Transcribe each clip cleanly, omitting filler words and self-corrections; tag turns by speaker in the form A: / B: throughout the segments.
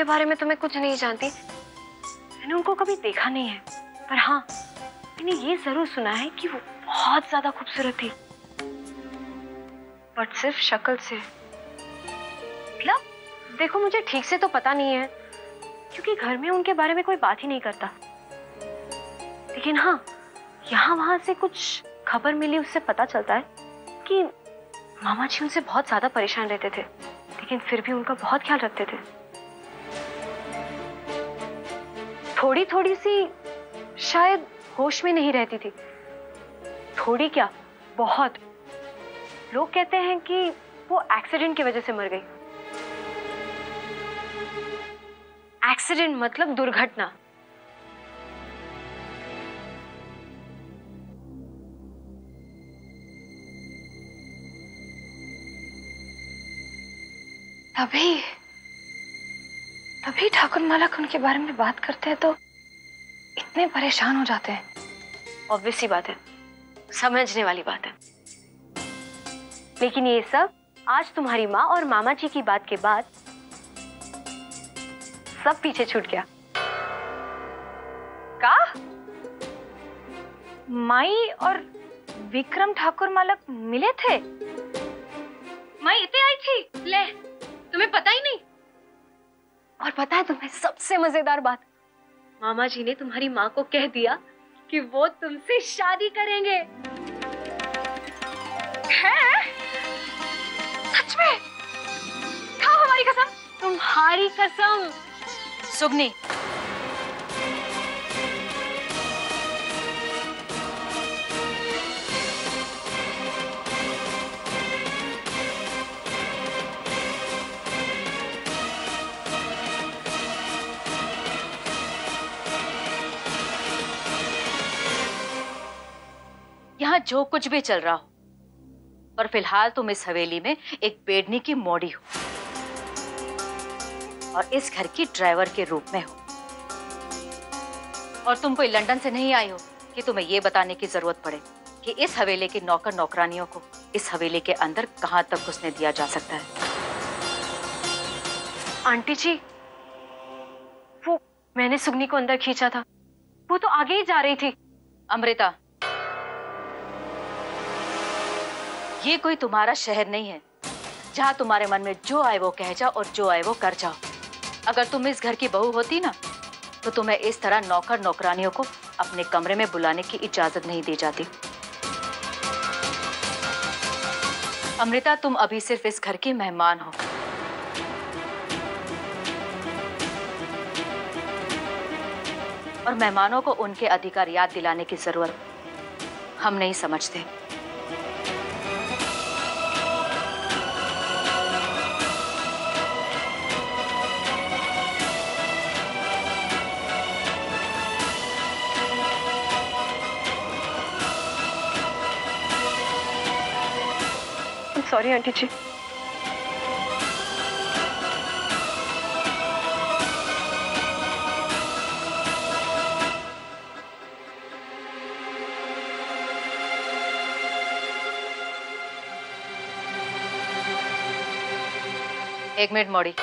A: उनके बारे में तो मैं कुछ नहीं जानती, मैंने उनको कभी देखा नहीं है, पर हाँ मैंने ये जरूर सुना है कि वो बहुत ज्यादा खूबसूरत थी, बट सिर्फ शक्ल से। मतलब देखो मुझे ठीक से तो पता नहीं है क्योंकि घर में उनके बारे में कोई बात ही नहीं करता, लेकिन हाँ यहाँ वहां से कुछ खबर मिली, उससे पता चलता है कि मामा जी उनसे बहुत ज्यादा परेशान रहते थे, लेकिन फिर भी उनका बहुत ख्याल रखते थे। थोड़ी थोड़ी सी शायद होश में नहीं रहती थी, थोड़ी क्या बहुत। लोग कहते हैं कि वो एक्सीडेंट की वजह से मर गई। एक्सीडेंट मतलब दुर्घटना। तभी तभी ठाकुर मालक उनके बारे में बात करते हैं तो इतने परेशान हो जाते हैं। ऑब्वियस सी बात है, समझने वाली बात है। लेकिन ये सब आज तुम्हारी माँ और मामा जी की बात के बाद सब पीछे छूट गया। का माई और विक्रम ठाकुर मालक मिले थे? माई इतने आई थी, ले तुम्हें पता ही नहीं। और पता है तुम्हें सबसे मजेदार बात, मामा जी ने तुम्हारी माँ को कह दिया कि वो तुमसे शादी करेंगे। है? सच में? खाओ हमारी कसम। तुम्हारी कसम। सुगनी, यहाँ जो कुछ भी चल रहा हो, पर फिलहाल तुम इस हवेली में एक बेडनी की मौड़ी हो और इस घर की ड्राइवर के रूप में हो। और तुम कोई लंदन से नहीं आई हो कि तुम्हें यह बताने की जरूरत पड़े कि इस हवेली के नौकर नौकरानियों को इस हवेली के अंदर कहां तक घुसने दिया जा सकता है। आंटी जी, वो मैंने सुगनी को अंदर खींचा था, वो तो आगे ही जा रही थी। अमृता, ये कोई तुम्हारा शहर नहीं है जहां तुम्हारे मन में जो आए वो कह जाओ और जो आए वो कर जाओ। अगर तुम इस घर की बहू होती ना तो तुम्हें इस तरह नौकर नौकरानियों को अपने कमरे में बुलाने की इजाजत नहीं दी जाती। अमृता, तुम अभी सिर्फ इस घर की मेहमान हो। और मेहमानों को उनके अधिकार याद दिलाने की जरूरत हम नहीं समझते। सॉरी आंटी जी। एक मिनट मौड़ी,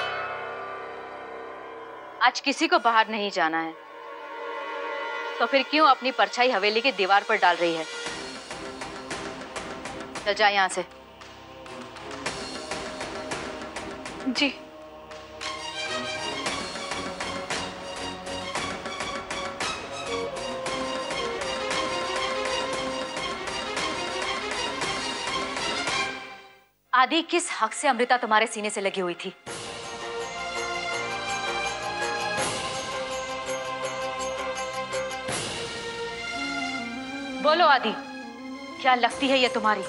A: आज किसी को बाहर नहीं जाना है, तो फिर क्यों अपनी परछाई हवेली की दीवार पर डाल रही है? चल जा यहां से। जी। आदि, किस हक से अमृता तुम्हारे सीने से लगी हुई थी? बोलो आदि, क्या लगती है ये तुम्हारी?